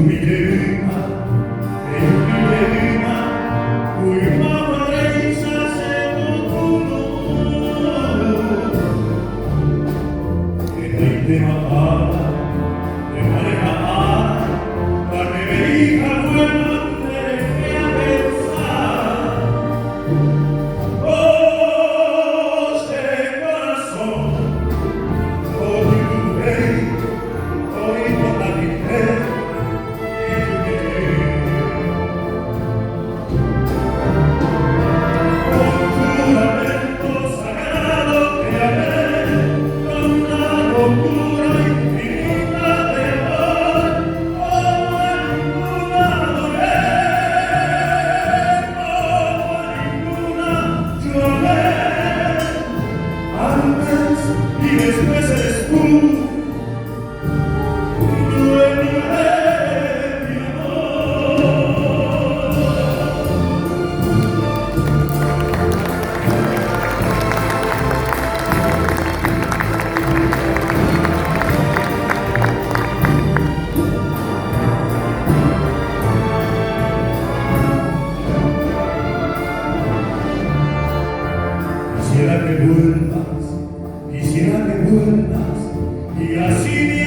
mi deuda, uma parenza se qualcuno che nei tema parla, de manera la que me hija buena te dejé a pensar. Oh, este corazón, oh, tu rey, oh, toda mi fe. Y después eres tú, dueña de mi amor. Quisiera que vuelvas y así me